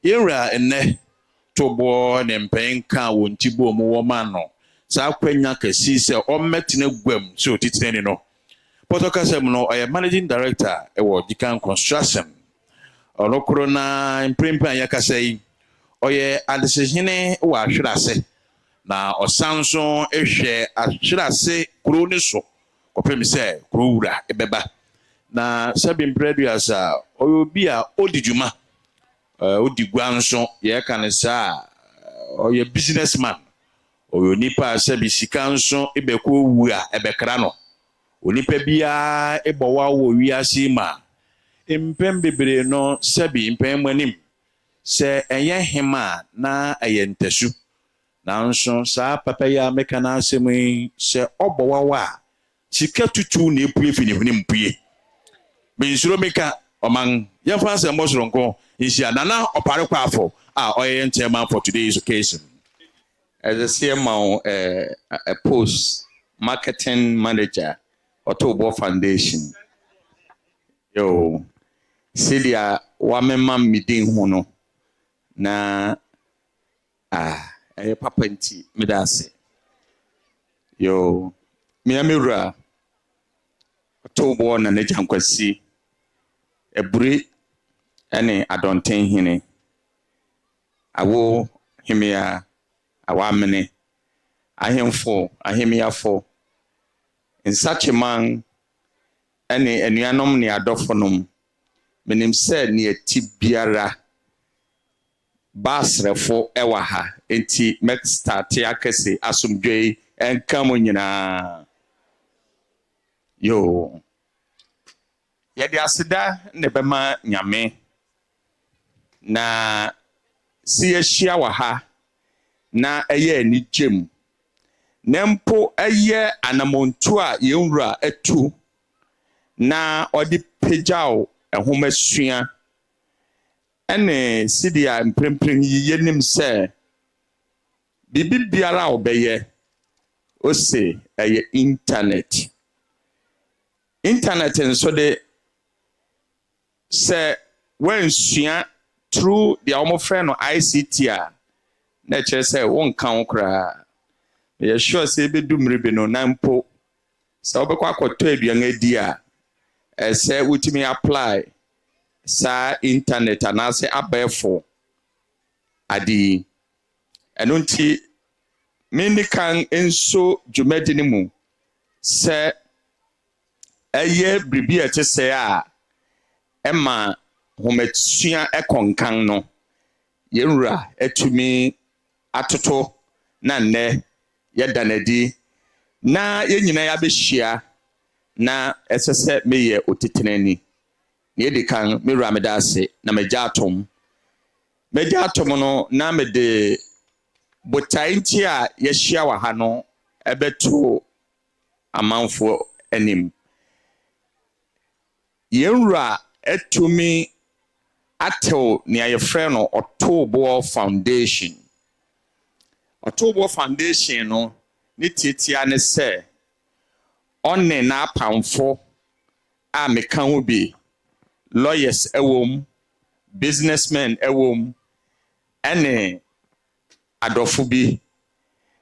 Yera ene Otobour ne mpen ka wontibo mu wo ma no. Sa kwanya kesi se o metine gwam so titine no. Potokasem no oye managing director ewo Djan Construction. Onokro na imprimpa yakasai oye Adontehene wa ahwerase na osanso ehwe ahwerase kuro ni so kopem se kuro wura ebeba na sabin preduas obi a odijuma odigwanso ye kanisa oye businessman oyo nipa sabi sikanso ebeko wura ebekra no onipa bia ebowa wo wiase ma impem bebre no sabi impem manim se enye hema na ayentesu nanso sa papa ya meka na asemi se obowawa sika tutu na epue finifini mpue binsuro meka oman yemfa se mosronko isia nana opare kwa afọ a oye ntema for today's occasion as a CMO a post marketing manager Otobour Foundation yo sidia wamema midin hono na papa nti medase yo miamira Otobour na Djan Kwasi Aburihene ene Adontehene awo himia awamene ahemfo ahemiafo Nsakye man ene enuanom ne adofonom menim se ne ati biara basrefo ewa ha enti mek start akese asomdwei enkamo nyina yo yedi asida ne bema nyame na si ehia wa ha na eye ni gem nempo eye anamontu a yenwura atu na odi pejao ehomasua ene sidia mprempren yenim se bibi biara obeye ose eye internet nso de se wensua through the friend no ICT a na chere se won kan kra ye sure se be dumrebe no nampo se obekwa akoto aduan adi a se wutimi apply sa internet anase abefo adi enunti mini kan enso dwumadi ni mu se eye bribi ete se a ema homatsua ekonkan no yenwura etumi atoto na nne yedanadi na yenyina ya behia na esese meye otitenani ne edikan mewura medase na megya atom no na mede botainti a yehia wa ha no ebeto amanfo anim yenwura etumi atel ne ayefrɛ no Otobour Foundation no ni titia ne se onne na apamfo a meka ho bi lawyers ewom businessmen ewom ene adofo bi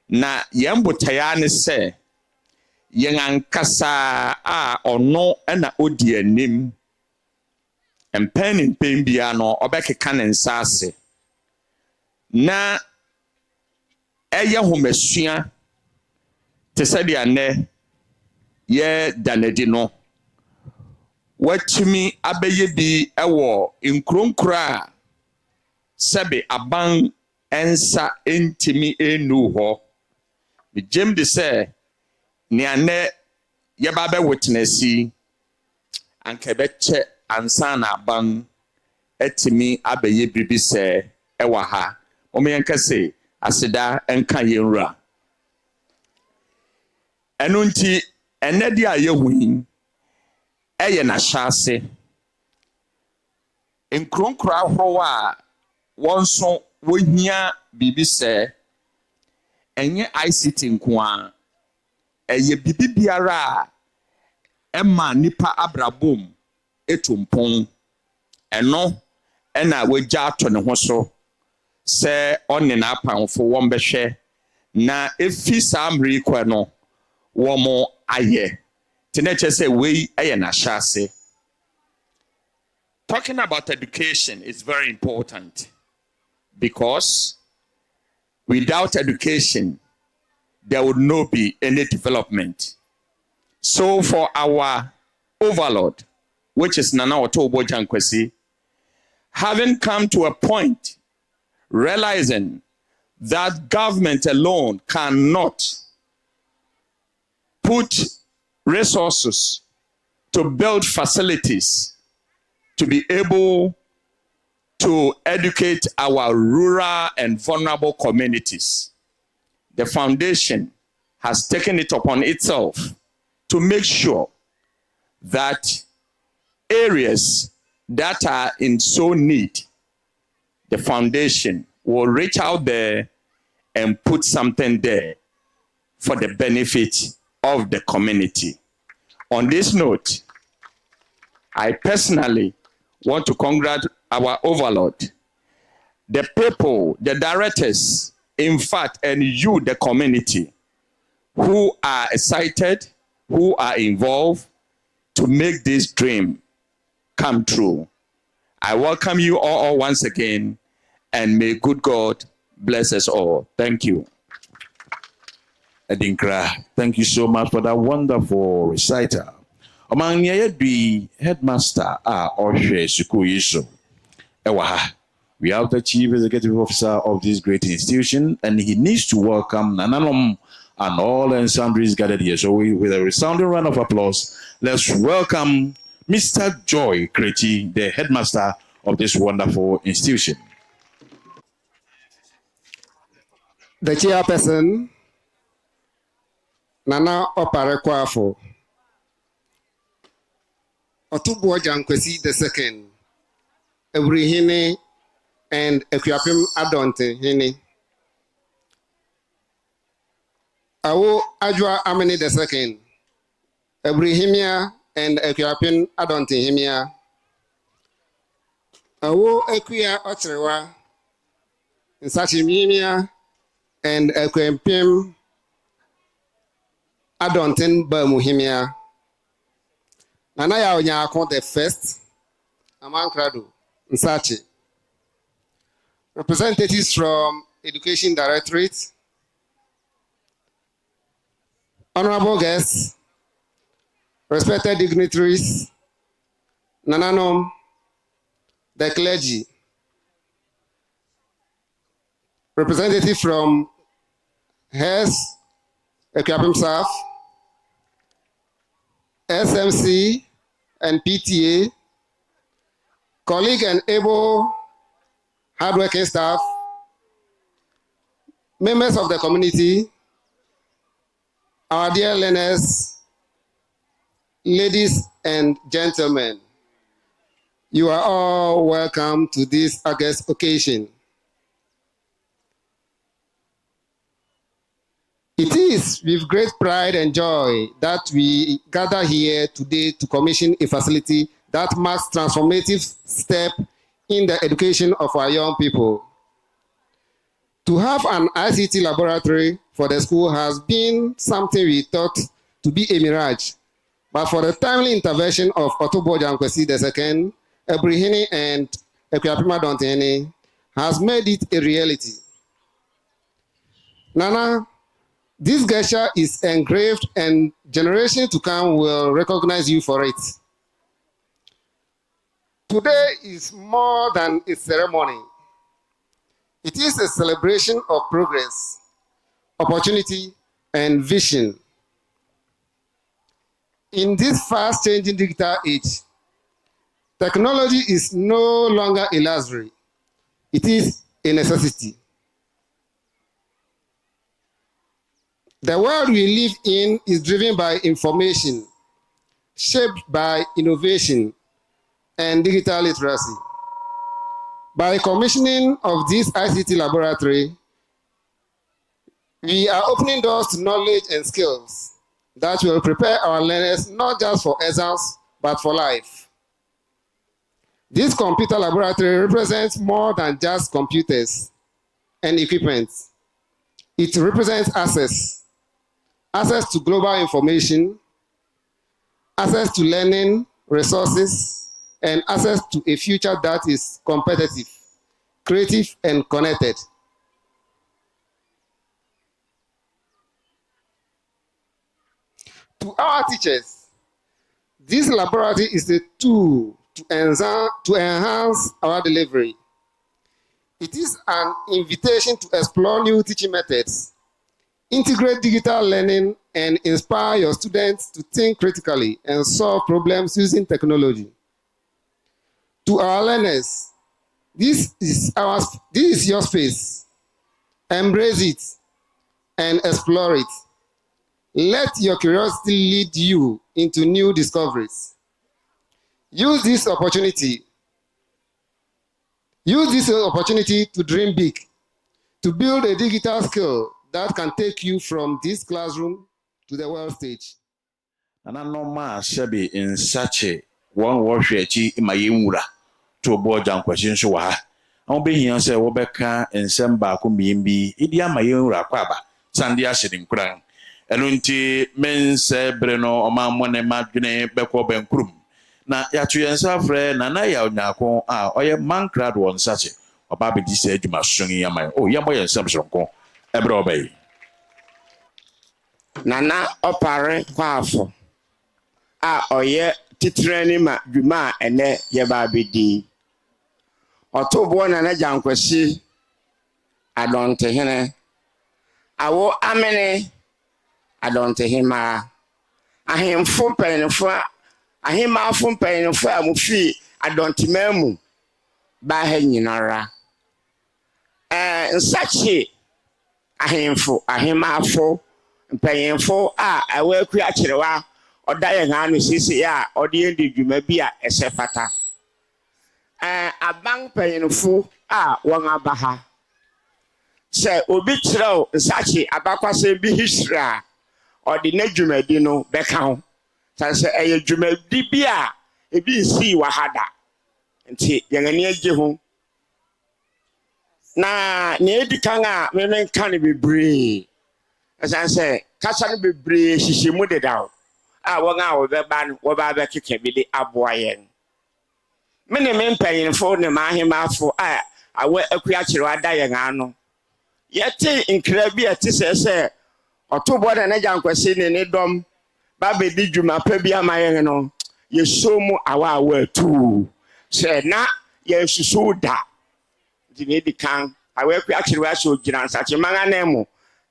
na yembotaya ne se yen ankasa a ono na odi anim empen bia no obekeka ne nsase na eye homasua te sadia ne ye danedi no watumi abeye bi ewo nkronkra sebe aban ensa entimi enu ho bi jem de se ne ane ye ba be witnessi anka beche ansa na aban etimi abeye bibi se ewa ha omeyankase asida enka yenwura enunti enedi a yehuin eye na hyase nkronkro ahoro a wonso wohia bibi se enye ICT nkoa eye bibi biara ema nipa abrabom etumpon eno ɛna wagya ato ne ho so sɛ ɔne n'apamfo wɔn bɛhwɛ na efi saa mmere yi kɔ no wɔn ayɛ te na kyerɛ sɛ wei ɛyɛ n'ahyɛase. Talking about education is very important because without education there would not be any development. So for our overlord, which is Nana Otobour Djan Kwasi, having come to a point realizing that government alone cannot put resources to build facilities to be able to educate our rural and vulnerable communities, the foundation has taken it upon itself to make sure that areas that are in so need, the foundation will reach out there and put something there for the benefit of the community. On this note, I personally want to congratulate our overlord, the people, the directors, in fact, and you, the community, who are excited, who are involved to make this dream come true. I welcome you all once again, and may good God bless us all. Thank you. Adinkra, thank you so much for that wonderful recital. Among the headmaster Oshe Sukuyiso. Ewa, we have the chief executive officer of this great institution, and he needs to welcome Nananom and all and sundries gathered here. So with a resounding round of applause, let's welcome Mr. Joy Kreti, the headmaster of this wonderful institution. The chairperson, Nana Oparekwafo, Otobour Djan Kwasi II, Aburihene and Akuapem Adontehene. Awo Ajwa Amene II, Aburihene and Akuapem Adontehene. Awo Ekuya Otrewa, Nsakye and Akuapem Adontehene. Nana ya Onyako the first, Amankrado, Nsakye. Representatives from Education Directorate, honorable guests, respected dignitaries, Nananom, the clergy, representative from HES, Akuapem staff, SMC and PTA, colleague and able hardworking staff, members of the community, our dear learners, ladies and gentlemen, you are all welcome to this August occasion. It is with great pride and joy that we gather here today to commission a facility that marks transformative step in the education of our young people. To have an ICT laboratory for the school has been something we thought to be a mirage, but for the timely intervention of Otobour Djan Kwasi II, Aburihene and Akuapem Adontehene has made it a reality. Nana, this gesture is engraved and generations to come will recognize you for it. Today is more than a ceremony. It is a celebration of progress, opportunity, and vision. In this fast-changing digital age, technology is no longer a luxury. It is a necessity. The world we live in is driven by information, shaped by innovation and digital literacy. By commissioning of this ICT laboratory, we are opening doors to knowledge and skills that will prepare our learners not just for exams, but for life. This computer laboratory represents more than just computers and equipment. It represents access to global information, access to learning resources, and access to a future that is competitive, creative, and connected. To our teachers, this laboratory is a tool to enhance our delivery. It is an invitation to explore new teaching methods, integrate digital learning, and inspire your students to think critically and solve problems using technology. To our learners, this is your space. Embrace it and explore it. Let your curiosity lead you into new discoveries. Use this opportunity to dream big, to build a digital skill that can take you from this classroom to the world stage. Ananoma Shabi Nsakye one washwechi imayimura to Otobour Djan Kwasi nso wa ha. Obehia se wo beka nsem ba ko miyimbi idi amayimura kwaba sande ahyede nkran. Eno nti mense bre no omamone madwene beko benkurum. Na yatu yensa frɛ nana ya onyako a oye mankrad won Nsakye oba be di se adwuma songi yamay o yamo yensam sonko ebre obey nana opare kwafo a oye titrani ma dwuma ene ye ba bedi Otoobour nana Djan Kwasi Adontehene awo amene Adontehene ma ahemfo penfo ahema fo penfo a mufi Adontehene ba ha nyinara Nsakye ahemfo ahemafo mpanyemfo a awaku akyerewa odaye nganu sisi ya ode ndi dwuma bi a esefata abang panyemfo a won abaha se obi kyerɛw Nsakye abakwase bi hisra ode na dwumadi no beka ho sanse eye dwumadi bi a ebi nsi wahada nti yengani agye ho na ne edikan a menen kan bebree asanse kasa no bebree hihyimu dedaw a won a wobeba no woba ba keke bi de aboa yen mene me mpanyinfo ne mahemafo a awe akua kyerwa da yen ano yete nkra bi ate se Otoobour na Djan Kwasi ne dom ba be di dwuma pa bi amayen no yesomu awa tu se na yesusu da dine di kan awe ku akirwa so gina Nsakye manga mu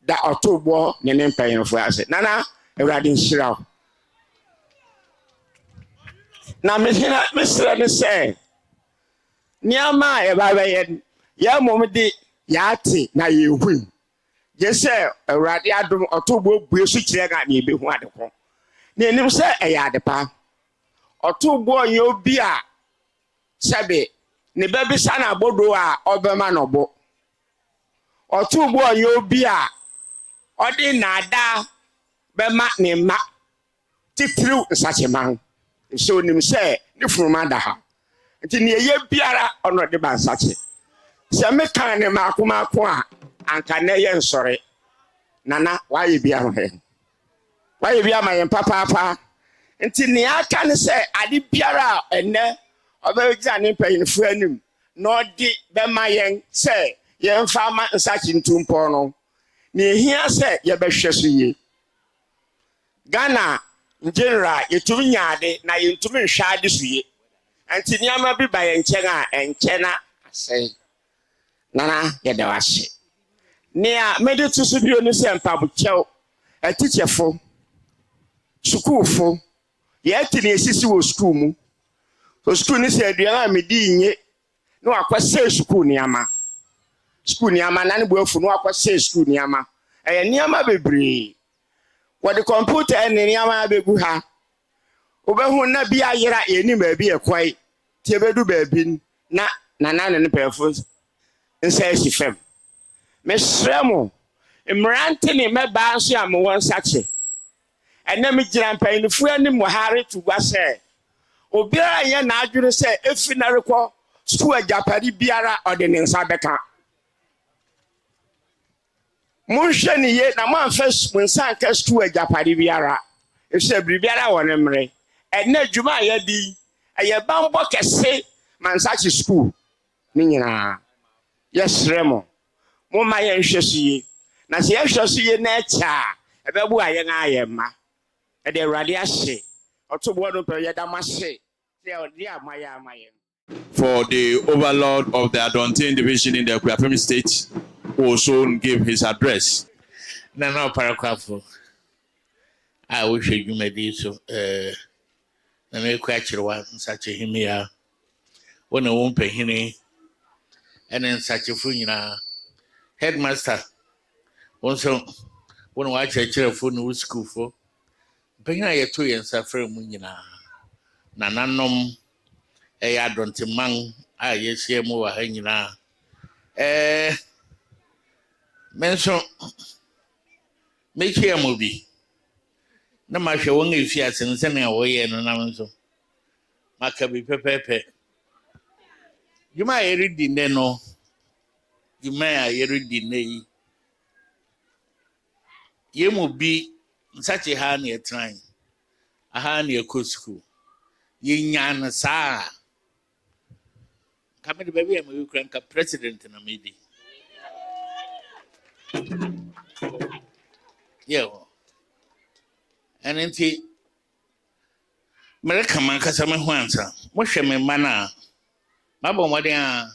da Otoobour ne mpanyinfo ase nana ewrade nshiraw na mesra ne se niama e ba ye ya momdi ya ate na yehu je se ewrade adom Otoobour bue su kire ga na ebe hu adeko na enim se e ya adepa Otoobour ye obi a sebe ne baby sana bodo a obema no bo Otoobour ye obi a odi na ada bema ne ma titru Nsakye man so nim se ne furuma da ha nti ne ye biara ono de ba Nsakye se me kan ne makomako a anka na ye nsore nana waye bia ho he waye bia ma ye papa nti ne aka ne se ade biara enne obegya ne mpanyinfo anim na odi bema yen se ye mfa ma Nsakye ntumpo no ne ehia se ye behwe so ye Ghana general yetumi nyaade na yentumi nhwaade so ye anti niama bi ba ye nkyɛn a enkyɛna asɛe nana ye da wahye ne a mede to so bio ne se mpabokyɛw atikyɛfo sukuufo ye ati ne esisi wo sukuu mu so sukuu ne se aduan a medi nye no akwase sukuu niama na ne boafu no akwase sukuu niama niama bebree wode computer ne niama begu ha obehu na bia yera eni ma bi ekwai tie bedu baabi na nana ne pefo nsa hifem mesremo imrante ne meba nso am won Nsakye ena me gina mpanyinfu anim wahare to gwa se obiara yɛ na adwene sɛ efi na rekɔ school agyapade biara ɔde ne nsa bɛka monhwɛ ne ye na moamfa mo nsa nka school agyapade biara ɛsɛ biribiara wɔ ne mmere ɛnna adwuma a yɛdi ɛyɛ bambɔ kɛse ma Nsakye school ne nyinaa yɛsrɛ mo momma yɛnhwɛ so ye na sɛ yɛhwɛ so ye na ɛkyɛ a ɛbɛbu a yɛn ayɛ mma ɛde Awurade ahye Otoobour no pɛ yɛda mo ahye sɛ ɔde amayɛ ama yɛn. For the overlord of the Adontehene division in the Akuapem state will soon give his address. Nana Paraquafo. I wish you may do so. Na me kwachirwa Nsakye himia. Wona wompe hene ene Nsakye fu nyina. Headmaster. Wonso wona wa chechire fu no school fo. Mpehina yeto yensa frɛ mu nyina. Na nanom Adontehene a yesie mu wa ha nyina. Menso mechia mu bi. Na ma hwe won efi asense na wo ye no nam nso. Maka bi pepepe. Juma yeridi ne no. Juma yeridi ne yi. Yemu bi Nsakye ha na etran. Aha na ekɔ school. Yenya na saa. Kamede baby am we kranka president na medi. Yo. Enti America man kasa me ho ansa. Mo hwɛ me ma na. Mabɔ mmɔden a.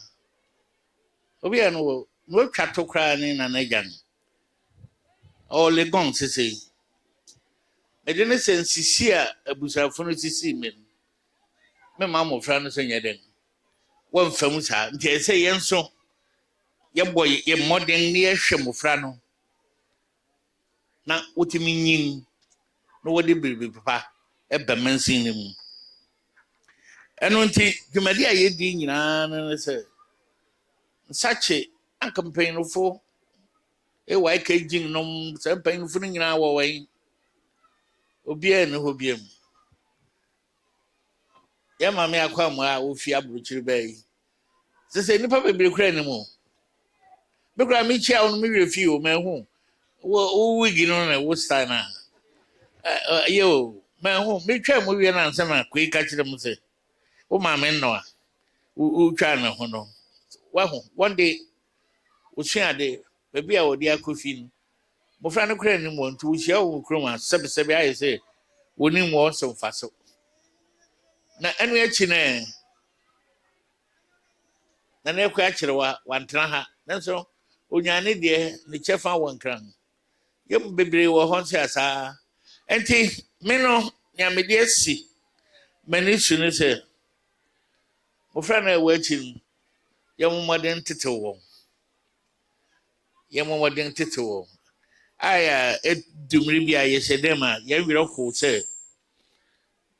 Obi a no twa to kra ne na nagyan. O legon sisi. Ede ne sensisi a abusafo no sisi men. Me ma mo fra no so nyɛ den. Won fam sa. Nti ɛsɛ yɛn so yɛbɔ yɛ mmɔden ne yɛhwɛ mo fra no. Na wotimi nyin no wodi biribi papa eba mansin ne mu. Ɛno nti dwumadi a yɛdi nyinaa no sɛ Nsakye anka mpanyinfo wa ka jing nom sɛ mpanyinfo no nyinaa wɔ wɛn obiara ne hɔ biam. Ya mame Akwam a ofi Aburukyiri bɛyi sɛ nipa bebre kura ne mu be kura me chia on me refi o manhu wo wigi no na wo style na yo manhu me twa mu wie na nsɛm a kwei ka kyerɛ mu sɛ wo mame no a wo twa na ho no wahu one day wo suade baby a wodi akofi no mo fra no kura ne mu ntu wo hia wo kroma sɛbsɛbe ayɛ sɛ woni mu ɔsɛ mfaso na enu echi na ekwa akyerwa wantena ha nanso onyane de ne chefa wankran yem bebre wo hon se asa enti me no nya me de asi mani su ne se mo fra na ewa echi yem modern tetewo aya edumri bia ye hyedem a ye werɛ ho se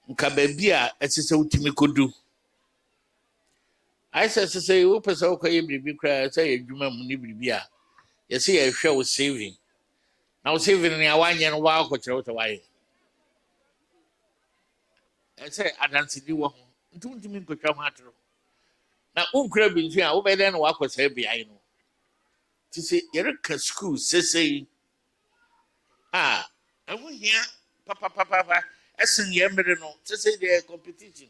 nka baby a ɛsese utimi kodu aisa sese wo pesa wo kwaye biribi kra sɛ yɛ dwuma mu ne biribi a yɛse yɛ hwɛ wo saving na wo saving ne awanye no wa akɔkyerɛ wo sɛ wayɛ ɛsɛ adansedi wo ho ntumi nkotwa ho atoro na unkra bi ntu a wo bɛdɛ no wakɔsɛ biae no ti se yɛreka school sese ɛho hia papa Essen yemre no to say the competition.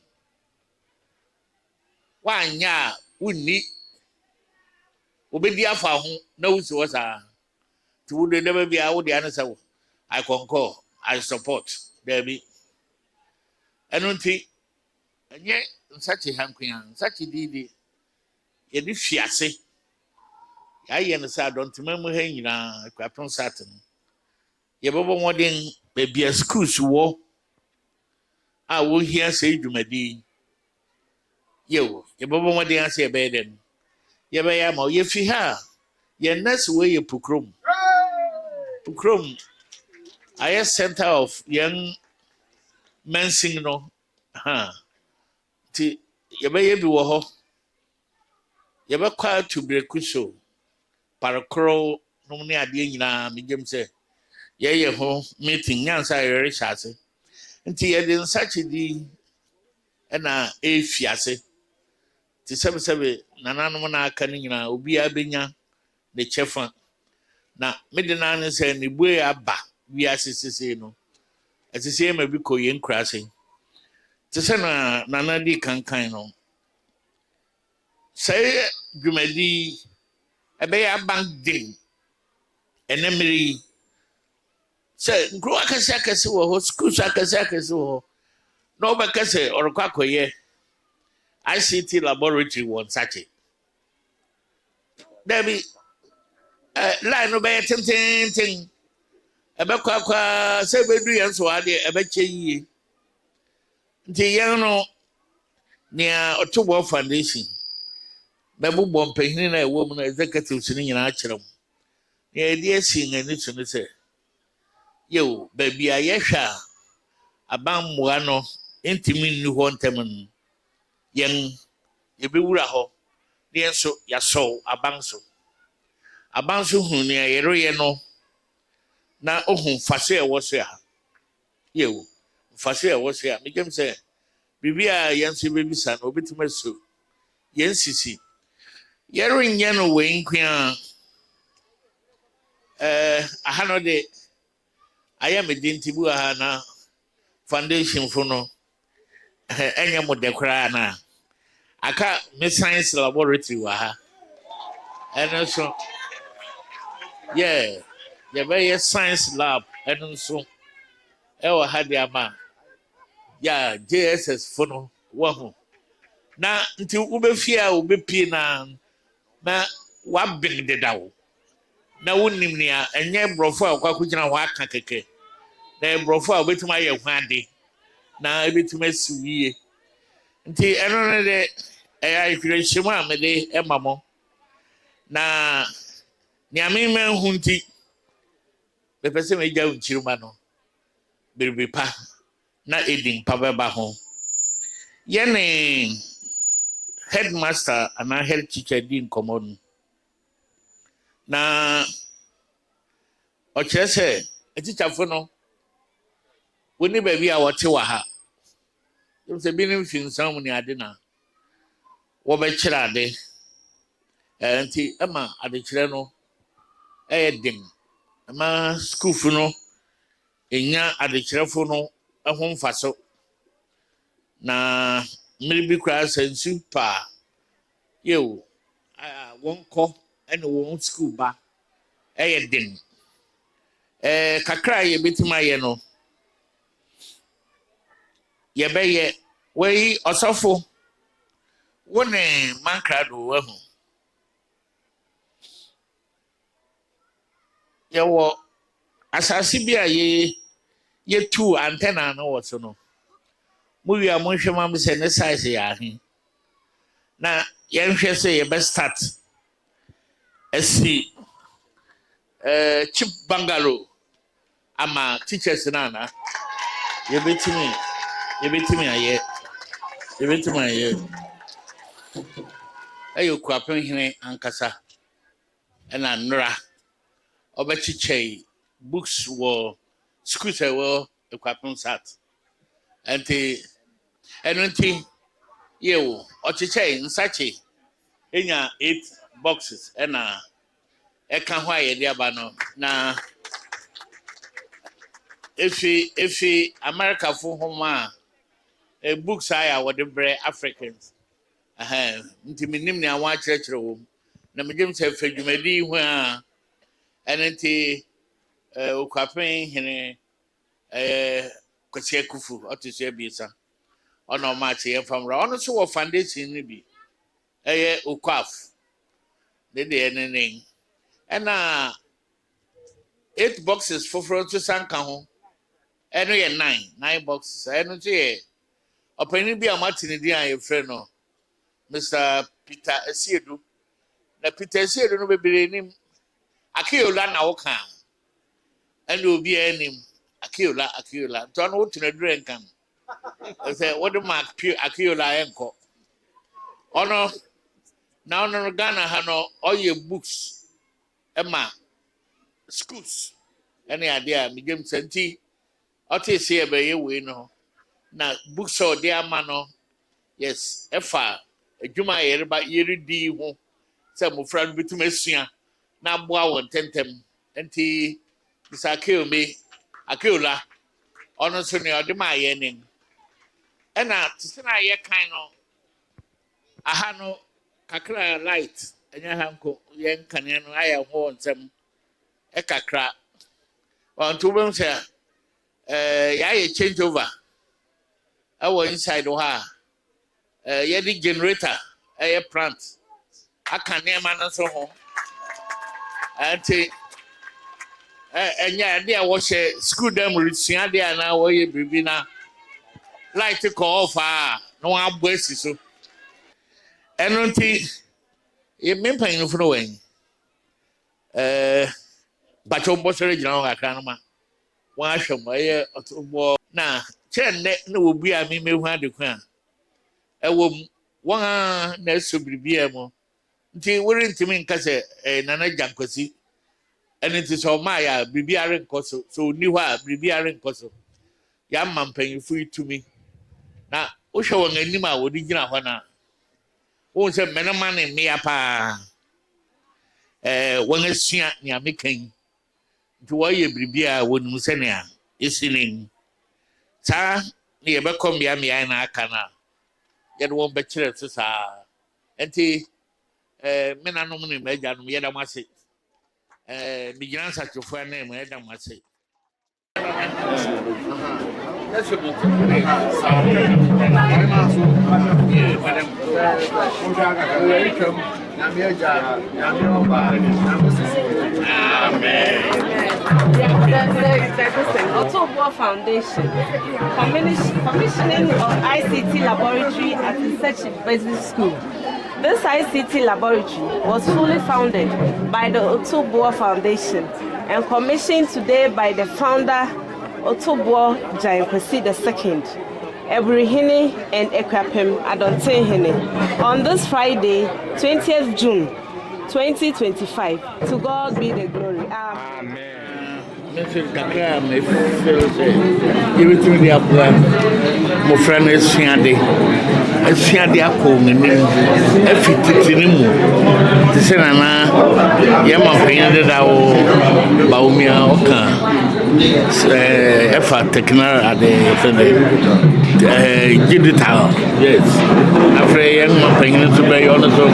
Wanya wunni obedi afa ho na wusi wasa to would never be out the answer. I concur, I support there be. Enunti enye Nsakye hankwan Nsakye didi ye di fiase ya ye no say Adontehene mu ha nyina Akuapem satin ye bobo modern baby schools wo wo hia say dwumadi yo ye bobo modern say be den ye be ya ma ye fi ha ye nurse we ye pukrom I center of young men sing no ti ye be ye bi wo ho ye be kwa to break show paracro no ne ade nyina me gem say ye ho meeting nyansa ye rehase nti ye de Nsakye di ɛna efiase te sɛbsɛbe nananom na aka no nyinaa obi abenya ne kyɛfa na mede na ne sɛ ne bue aba wiase sese no ɛsese ma bi kɔ yɛn kurase te sɛ na nana di kankan no sɛ dwumadi ɛbɛyɛ abank den ɛnɛmmere sɛ nkuro akɛse wɔ hɔ schools akɛse wɔ hɔ na ɔbɛka sɛ ɔrekɔ akɔyɛ ICT laboratory wɔ Nsakye dabi line no bɛyɛ tententen ɛbɛkɔ akɔ sɛ ɛbɛdu yɛn so adeɛ ɛbɛkyɛ yie nti yɛn no nea Otoobour foundation bɛbobɔ mpanyini na ɛwɔ mu na executives no nyinaa kyerɛ mu nea yɛde asi ngani so no sɛ yo baabi a yɛhwɛ a abammoa no ntimi nni hɔ ntɛm no yɛn yɛbɛwura hɔ na yɛn nso yɛasɔw aban so hu nea yɛreyɛ no na ohu mfaso a ɛwɔ so a yo mfaso a ɛwɔ so a megyam sɛ biribi a yɛn nso yɛbɛbisa no obɛtumi aso yɛn sisi yɛrenyɛ no wɔ nkwa aha no de ayɛ me de nti bu aha na foundation fo no ɛnyɛ mo de koraa na aka me science laboratory wɔ ha ɛno so yɛbɛyɛ science lab ɛno nso ɛwɔ ha de ama JHS fo no wahu na nti wobɛfie a wobɛpie na wabeng deda wo na wonim nea ɛnyɛ borɔfo a wokɔakɔgyina hɔ aka kɛkɛ na borɔfo a wobɛtumi ayɛ ho ade na ebɛtumi asi yie nti ɛno no de ɛyɛ ahwehwɛhyɛmu a mede ɛma mo na nea memmahu nti mepɛ sɛ megya wo nkyirima no biribi pa na ɛdin pa bɛba ho yɛne headmaster anaa head teacher di nkɔmmɔ no na ɔkyerɛ sɛ atikyafo no woni baabi a wɔte wɔ ha yɛm sɛ binom fi nsan mu ne ade na wɔbɛkyerɛ ade nti ɛma adekyerɛ no ɛyɛ den ɛma skuulfo no ɛnya adekyerɛfo no ɛho mfaso na mmere bi koraa sɛ nsu paa yɛo wɔnkɔ ɛne wɔn skuul ba ɛyɛ den kakra a yɛbɛtumi ayɛ no yɛbɛyɛ wɔyi ɔsɔfo wo ne mankrado wahu yɛwɔ asase bi a yɛtu antenna no wɔ so no mo wi a monhwɛ ma me sɛ ne size yɛ ahe na yɛnhwɛ sɛ yɛbɛstart asi cheap bungalow ama teachers no ana yɛbɛtumi ayɛ ɛyɛ Akuapem ankasa ɛna nnora ɔbɛkyekyɛ books wɔ schools a ɛwɔ Akuapem South nti ɛno nti yɛwo ɔkyekyɛ Nsakye ɛnya 8 boxes ɛna ɛka ho a yɛde aba no na efi Americafo homa a books a wɔde brɛ Africans nti menim nea wɔn akyerɛkyerɛ wɔ mu na megye sɛ fɛ dwumadi ho a ɛno nti Akuapem Kwasi Akufu ɔte so abiesa ɔna ɔma akye yɛn famra ɔno nso wɔ foundation no bi ɛyɛ Okuaf de ɛnene ɛna 8 boxes foforɔ nso sanka ho ɛno yɛ 9 boxes ɛno nso yɛ ɔpanin bi a mate ne din a yɛfrɛ no Mr. Peter Asiedu na Peter Asiedu no bebree nim Akiola na woka ɛna obi anim Akiola nto no wotuna dure nkan sɛ wode ma Akiola enko ɔno na ɔno Ghana ha no ɔyɛ books ɛma schools ɛne ade a megye msanti ɔte sɛ ɛbɛyɛ wei no na books a ɔde ama no yes efa adwuma yereba yeredi ho se mofra no bitum asua na boa won tentem enti Nsakye me akeola ono so ne odema ye nin ena tsena ye kan no aha no kakra light enya hanko ye nkane no aya ho nsem e kakra on to bem say ya ye change over our inside ha ye the generator a plant akane ma no so ho anti enya dia wo she school dem resua dia na wo ye bibi na light call off no abo asi so enonti ye mempan no fro wen bacho mbosere gina ho akra no ma wa hwem ye Otoobour na chen na obi a me mehu adeku a ewom wa na so bibia mo nti wori ntimi nka se nana Djan Kwasi ene ti so ma ya bibia re nkoso so ni ho a bibia re nkoso ya mampanyifu itumi na wo hwe won anim a wodi gina ho na wo se menama ne mea pa won asua ni amekan nti wo ye bibia wonum se ne a esinin sa ne ye bekom ya mea na aka na ye do won be kire se sa enti menanom ne majanum ye da mase mi gina Nsakye fo na me da mase Otobour Foundation, commissioning of ICT laboratory at Nsakye Basic School. This ICT laboratory was fully founded by the Otobour Foundation and commissioned today by the founder Otobour Djan Kwasi II, Aburihene and Akuapem Adontehene on this Friday, 20th June 2025. To God be the glory. Amen. Monsieur Kakra, me feel say, everything they have done, my friend is Siande. Siande ako me nim, efititi mu. Te se nana, ye ma panyade da o baumia oka. Efa technical ade digital, yes. After ye ma panyade to be on so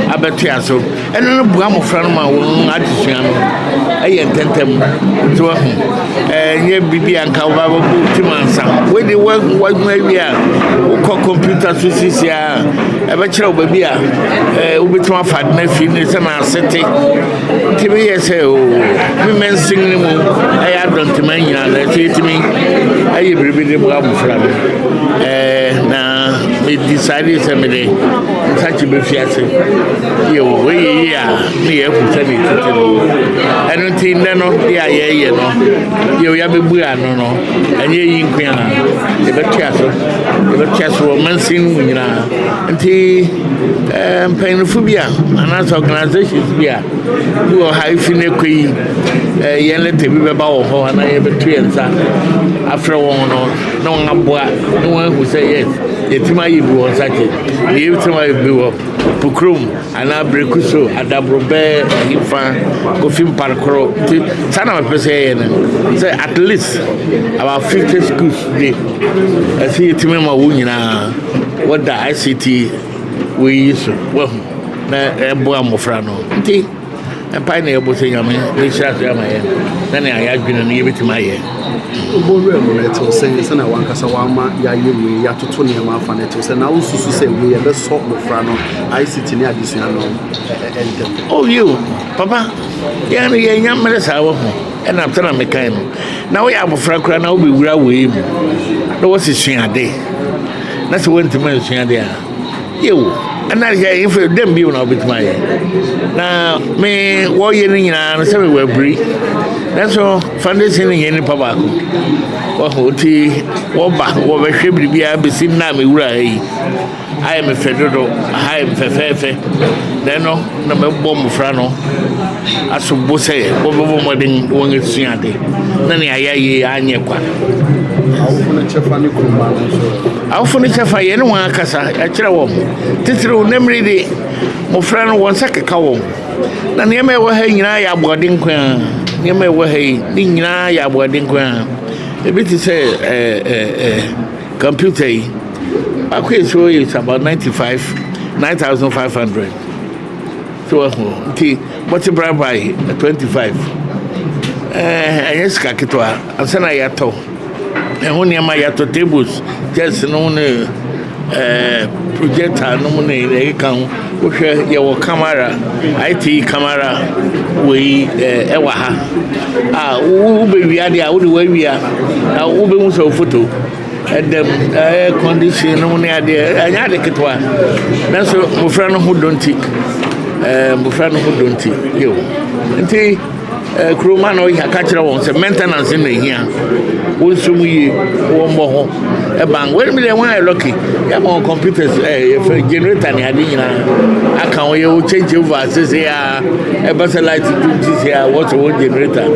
abetia so. Eno no bua mo friend ma won adisua no. Aye tentem to nye bibi anka wo ba bu timansa we dey work wi a wo computer so sisia e be kire wo ba bi a wo betuma fa na fi ni se na asete timi yese o mi men sing ni mu aye Adontehene nyina na timi aye bibi de bu amfra na me decide se me dey Nsakye be fiase yo we ya me e ku se ni titino enunti nne no dia ye no yo ya bebu ano no enye yi nkwa e betia so mansin nyina nti painful bia anas organizations bia wo high fine kwi ye lete bi beba wo ho na ye betu ensa afre won no na won aboa no wan hu say yes yetima yi bi won Nsakye ye yetima yi bi wo pukrum ana brekuso adabrobe ifa kofim parkro sana me pese ye say at least about 50 schools dey asi yetima ma wo nyina what the ICT we use well na ebo amofra no nti empa na ebo se nyame le sha so ama ye na na ya dwene no ye betima ye Oboru emuleto se na wankasa wama ya yewe ya toto ne ma fa neto se na ususu se we ye be so mofra no ICT ne adisua no entem oh you papa ya no ye nyamre sa wo ho e na tana me kan no na wo ya amofra kura na wo be wura we mu na wo se suade na se won tima suade a yewo ana ya infe dem bi na obitima ye na me wo ye ni nyina no se we wabri that's all foundation ni ni papa ko wo hoti wo ba wo be hwe bibia be sin na me wura yi I am a fedodo I am fefe then no na me bom fra no aso bo se wo bo modin won esuade na ne ayaye anye kwa awufuna chefa ni kuruma no so awofo no kyɛfa yɛ ne wɔn akasa yɛkyerɛ wɔn titiri wo nemri de mmɔfra no wɔn nsa keka wɔn na nneɛma ɛwɔ ha nyinaa yɛ aboɔden nko a nneɛma ɛwɔ ha yi ne nyinaa yɛ aboɔden nko a ebi te sɛ computer yi baako esuo yi is about 9,500 so nti bɔte braba yi 25 ɛnyɛ sika ketewa ansa na yɛatɔ ɛho nneɛma yɛatɔ tables just no ne projector no mu ne ɛka ho wohwɛ yɛwɔ camera IT camera wei ɛwɔ ha a wobɛwia deɛ a wode wawia na wobɛhu sɛ wo photo ɛdɛm condition no mu ne adeɛ ɛnyɛ ade ketewa nanso mmɔfra no ho dɔnti yo nti kuroma no ɔyɛ ka kyerɛ wɔn sɛ maintenance na ehia wɔn nso mu yie wɔn mbɔ ho ɛban wɔn mi deɛ wɔn ayɛ lucky yɛ ama wɔn computers yɛfɛ generator ne ade nyinaa aka wɔn yɛ wɔn change over sese a ɛbɛ sɛ light dum ti sɛ a wɔsɔ wɔn generator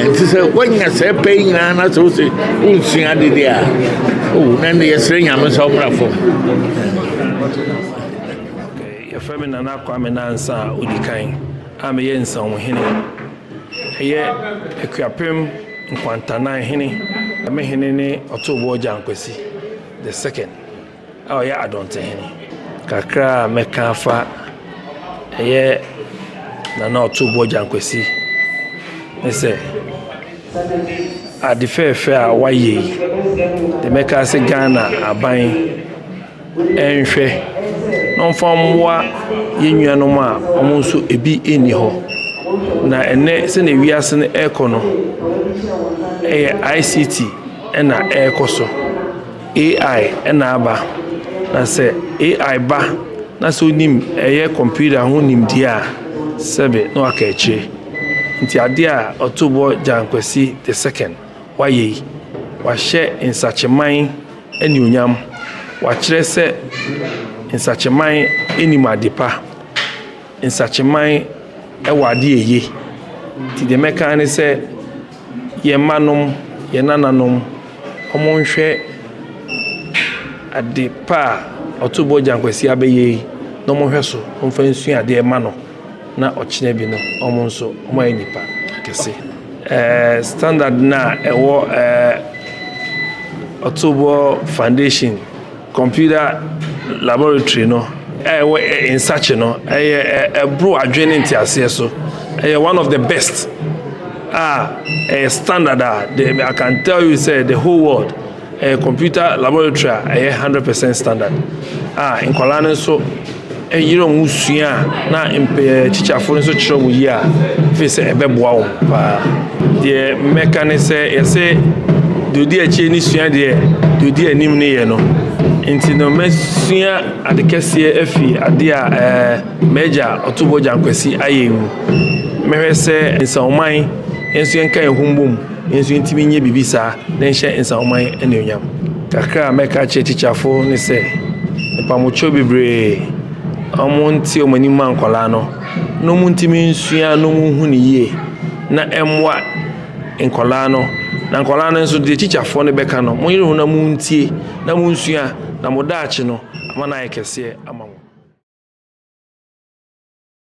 nti sɛ wɔnya sɛ pɛ nyinaa na sɛ wɔsɛ wɔnsua ade deɛ a na ne yɛsrɛ nyame sɛ ɔmra fam. yɛfrɛ me Nana Kwame Nansa a odi kan a meyɛ Nsakye ɛyɛ Akuapem nkwantanan hene me hene ne Otobour Djan Kwasi the second a ɔyɛ Adontehene kakra mɛka fa ɛyɛ Nana Otobour Djan Kwasi ne sɛ ade fɛɛfɛ a wayɛ yi de mɛka sɛ Ghana aban ɛnhwɛ na ɔmfa mmoa yɛnnuanom a ɔmo nso ebi ɛnni hɔ na ɛnɛ sɛ na wiase no ɛkɔ no ɛyɛ ICT ɛna ɛkɔ so AI ɛna aba na sɛ AI ba na sɛ onim ɛyɛ computer ho nimdeɛ a sɛbe na waka akyire nti adeɛ a Otobour Djan Kwasi the second wayɛ yi wahyɛ nsakyeman anuonyam wakyerɛ sɛ nsakyeman enim adepa nsakyeman ɛwɔ ade eye ti de mɛka ne sɛ yɛmanom yɛnananom ɔmo nhwɛ adepa Otobour Djan Kwasi abɛyɛ na ɔmo hwɛ so ɔmfa nsua ade ɛma no na ɔkyena bi no ɔmo nso ɔmo ayɛ nipa kɛse standard na ɛwɔ Otobour Foundation computer laboratory no ɛwɔ Nsakye no ɛyɛ ɛbro adwene nti aseɛ so ɛyɛ one of the best standard I can tell you say the whole world computer laboratory ɛyɛ 100% standard nkɔla no nso ɛyere ɔmo sua na teacherfo no nso kyerɛ ɔmo yie a fi sɛ ɛbɛboa wɔn paa deɛ mmɛka ne sɛ yɛsɛ deɛ odi akyire ne sua deɛ odi anim ne yɛ no nti no mesua ade kɛseɛ afi ade a major Otobour Djan Kwasi ayɛ mu mehwɛ sɛ nsawoman nso yɛnka yɛn ho mbom nso ntimi nye bibi saa na nhyɛ nsawoman anuonyam kakra mɛka kyerɛ teacherfo ne sɛ nipamocho bebree ɔmo nti ɔmo anim ankɔla no na ɔmo ntimi nsua na ɔmo hu ne yie na ɛmmoa nkɔla no na nkɔla no nso de teacherfo ne bɛka no mo yere ho na mo ntie na mo nsua na mo daakye no ama na ayɛ kɛseɛ ama